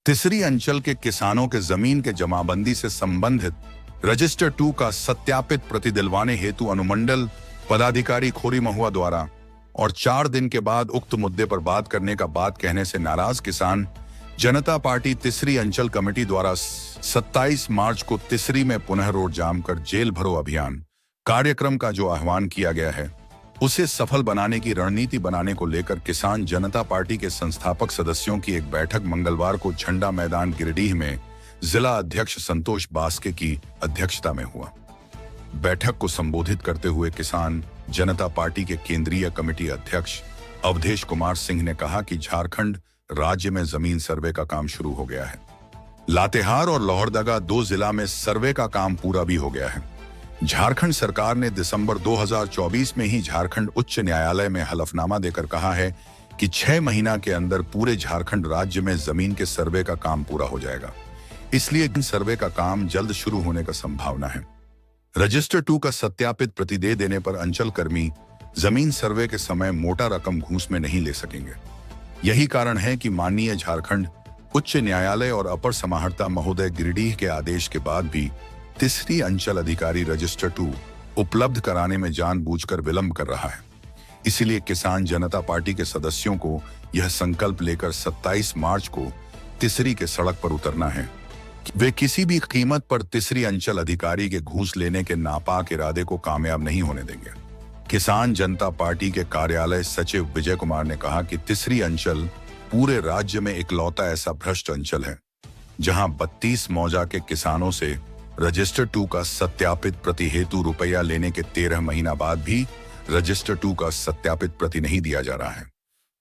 तिसरी अंचल के किसानों के जमीन के जमाबंदी से संबंधित रजिस्टर 2 का सत्यापित प्रति दिलवाने हेतु अनुमंडल पदाधिकारी खोरी महुआ द्वारा और 4 दिन के बाद उक्त मुद्दे पर बात करने का बात कहने से नाराज किसान जनता पार्टी तिसरी अंचल कमेटी द्वारा 27 मार्च को तिसरी में पुनः रोड जाम कर जेल भरो अभियान कार्यक्रम का जो आह्वान किया गया है उसे सफल बनाने की रणनीति बनाने को लेकर किसान जनता पार्टी के संस्थापक सदस्यों की एक बैठक मंगलवार को झंडा मैदान गिरिडीह में जिला अध्यक्ष संतोष बास्के की अध्यक्षता में हुआ। बैठक को संबोधित करते हुए किसान जनता पार्टी के केंद्रीय कमेटी अध्यक्ष अवधेश कुमार सिंह ने कहा कि झारखंड राज्य में जमीन सर्वे का काम शुरू हो गया है। लातेहार और लोहरदगा 2 जिला में सर्वे का काम पूरा भी हो गया है। झारखंड सरकार ने दिसंबर 2024 में ही झारखंड उच्च न्यायालय में हलफनामा देकर कहा है कि 6 महीना के अंदर पूरे झारखंड राज्य में जमीन के सर्वे का काम पूरा हो जाएगा, इसलिए सर्वे का काम जल्द शुरू होने का संभावना है। रजिस्टर 2 का सत्यापित प्रति दे देने पर अंचल कर्मी जमीन सर्वे के समय मोटा रकम घूस में नहीं ले सकेंगे। यही कारण है कि माननीय झारखंड उच्च न्यायालय और अपर समाहर्ता महोदय गिरिडीह के आदेश के बाद भी तिसरी अंचल अधिकारी रजिस्टर 2 उपलब्ध कराने में जानबूझकर विलंब कर रहा है। इसीलिए किसान जनता पार्टी के सदस्यों को यह संकल्प लेकर 27 मार्च को तिसरी के सड़क पर उतरना है कि वे किसी भी कीमत पर तिसरी अंचल अधिकारी के घूस लेने के नापाक इरादे को कामयाब नहीं होने देंगे। किसान जनता पार्टी के कार्यालय सचिव विजय कुमार ने कहा कि तिसरी अंचल पूरे राज्य में इकलौता ऐसा भ्रष्ट अंचल है जहां 32 मौजा के किसानों से रजिस्टर 2 का सत्यापित प्रति हेतु रुपया लेने के 13 महीना बाद भी रजिस्टर 2 का सत्यापित प्रति नहीं दिया जा रहा है।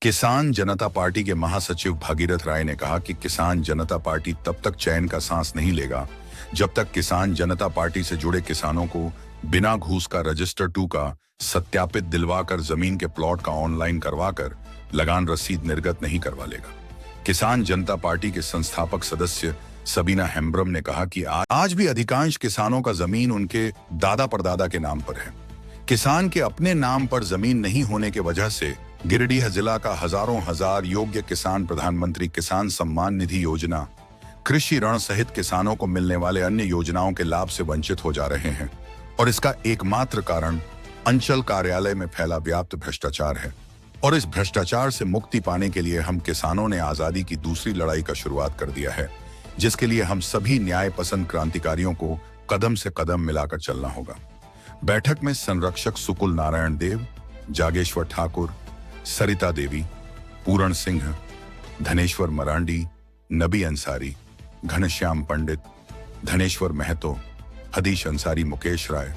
किसान जनता पार्टी के महासचिव भागीरथ राय ने कहा कि किसान जनता पार्टी तब तक चैन का सांस नहीं लेगा जब तक किसान जनता पार्टी से जुड़े किसानों को बिना घूस का रजिस्टर 2 का सत्यापित दिलवाकर जमीन के प्लॉट का ऑनलाइन करवाकर लगान रसीद निर्गत नहीं करवा लेगा। किसान जनता पार्टी के संस्थापक सदस्य सबीना हेम्ब्रम ने कहा कि आज भी अधिकांश किसानों का जमीन उनके दादा परदादा के नाम पर है। किसान के अपने नाम पर जमीन नहीं होने के वजह से गिरिडीह जिला का हजारों हजार योग्य किसान प्रधानमंत्री किसान सम्मान निधि योजना, कृषि ऋण सहित किसानों को मिलने वाले अन्य योजनाओं के लाभ से वंचित हो जा रहे हैं और इसका एकमात्र कारण अंचल कार्यालय में फैला व्याप्त भ्रष्टाचार है। और इस भ्रष्टाचार से मुक्ति पाने के लिए हम किसानों ने आजादी की दूसरी लड़ाई का शुरुआत कर दिया है, जिसके लिए हम सभी न्याय पसंद क्रांतिकारियों को कदम से कदम मिलाकर चलना होगा। बैठक में संरक्षक सुकुल नारायण देव, जागेश्वर ठाकुर, सरिता देवी, पूरण सिंह, धनेश्वर मरांडी, नबी अंसारी, घनश्याम पंडित, धनेश्वर महतो, हदीश अंसारी, मुकेश राय,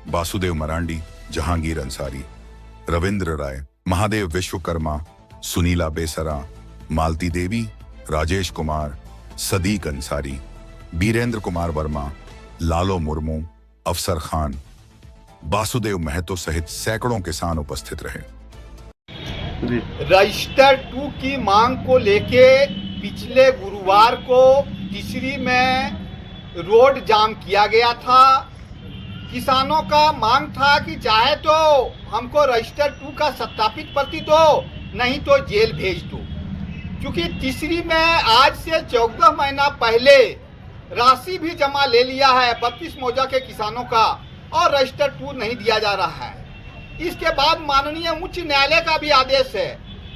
वासुदेव मरांडी, जहांगीर अंसारी, रविंद्र राय, महादेव विश्वकर्मा, सुनीला बेसरा, मालती देवी, राजेश कुमार, सदीक अंसारी, बीरेंद्र कुमार वर्मा, लालो मुर्मू, अफसर खान, वासुदेव महतो सहित सैकड़ों किसान उपस्थित रहे। रजिस्टर 2 की मांग को लेके पिछले गुरुवार को तिसरी में रोड जाम किया गया था। किसानों का मांग था कि चाहे तो हमको रजिस्टर 2 का सत्यापित प्रति दो, नहीं तो जेल भेज दो। क्योंकि तिसरी में आज से 14 महीना पहले राशि भी जमा ले लिया है 32 मौजा के किसानों का और रजिस्टर 2 नहीं दिया जा रहा है। इसके बाद माननीय उच्च न्यायालय का भी आदेश है,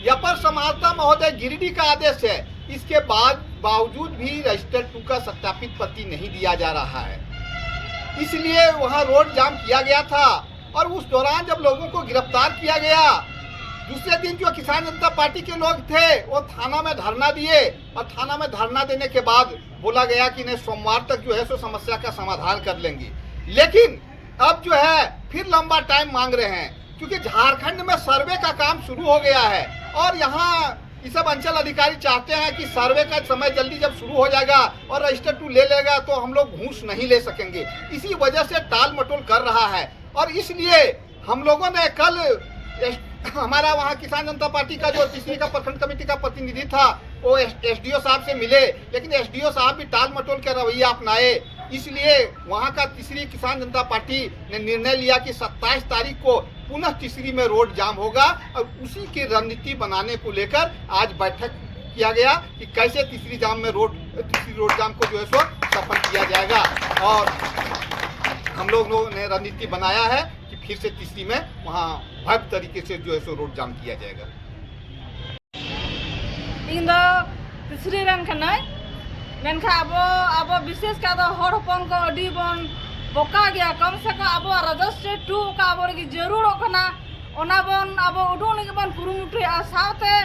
अपर समाहर्ता महोदय गिरिडीह का आदेश है। इसके बावजूद भी रजिस्टर 2 का सत्यापित प्रति नहीं दिया जा रहा है, इसलिए वहां रोड जाम किया गया था। और उस दौरान जब लोगों को गिरफ्तार किया गया, दूसरे दिन जो किसान जनता पार्टी के लोग थे वो थाना में धरना दिए और थाना में धरना देने के बाद बोला गया कि नहीं, सोमवार तक जो है सो समस्या का समाधान कर लेंगे। लेकिन अब जो है फिर लंबा टाइम मांग रहे हैं, क्योंकि झारखंड में सर्वे का काम शुरू हो गया है और यहाँ ये सब अंचल अधिकारी चाहते हैं कि सर्वे का समय जल्दी जब शुरू हो जाएगा और रजिस्टर 2 ले लेगा तो हम लोग घूस नहीं ले सकेंगे। इसी वजह से टाल मटोल कर रहा है और इसलिए हम लोगों ने कल हमारा वहाँ किसान जनता पार्टी का जो तिसरी का प्रखंड कमेटी का प्रतिनिधि था वो एसडीओ साहब से मिले, लेकिन एसडीओ साहब भी टाल मटोल के रवैया अपनाए। इसलिए वहाँ का तिसरी किसान जनता पार्टी ने निर्णय लिया कि 27 तारीख को पुनः तिसरी में रोड जाम होगा और उसी की रणनीति बनाने को लेकर आज बैठक किया गया कि कैसे तीसरी रोड जाम को जो है सो सफल किया जाएगा। और हम लोगों ने रणनीति बनाया है कि फिर से तीसरी में वहाँ भव्य तरीके से जो है सो रोड जाम किया जाएगा। इन तीसरी रन कनाय मेनखा अब विशेष का हर हपन को अडी बन बोका गया कम से कम अब रजिस्टर 2 का अब जरूर ओना बन अब उडून के बन कुरुमुटु साथे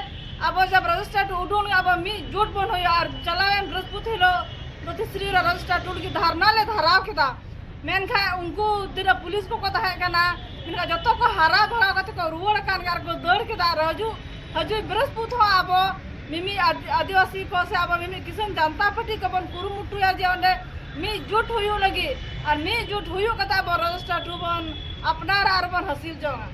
अब जब रजिस्टर 2 उडून अब मी जुट बन हो और चलावे बृहस्पति हिलो तो तीसरी रजिस्टर 2 की धारणा ले धराव केदा मेनखा उनको तेरा पुलिस को कथा है कना मेनखा जतो को हरा भरा कते को रुवड़ कान कार को दौड़ केदा हजू बृहस्पति हो अब मिमी आदिवासी को से अब मिमी किसान जनता पार्टी को बन कुरुमुटु या जे ओंडे मी जुट हुयु लगी और मी जुट हुयु कता रजिस्टर 2 बन अपनार आर बन हासिल जोंगा।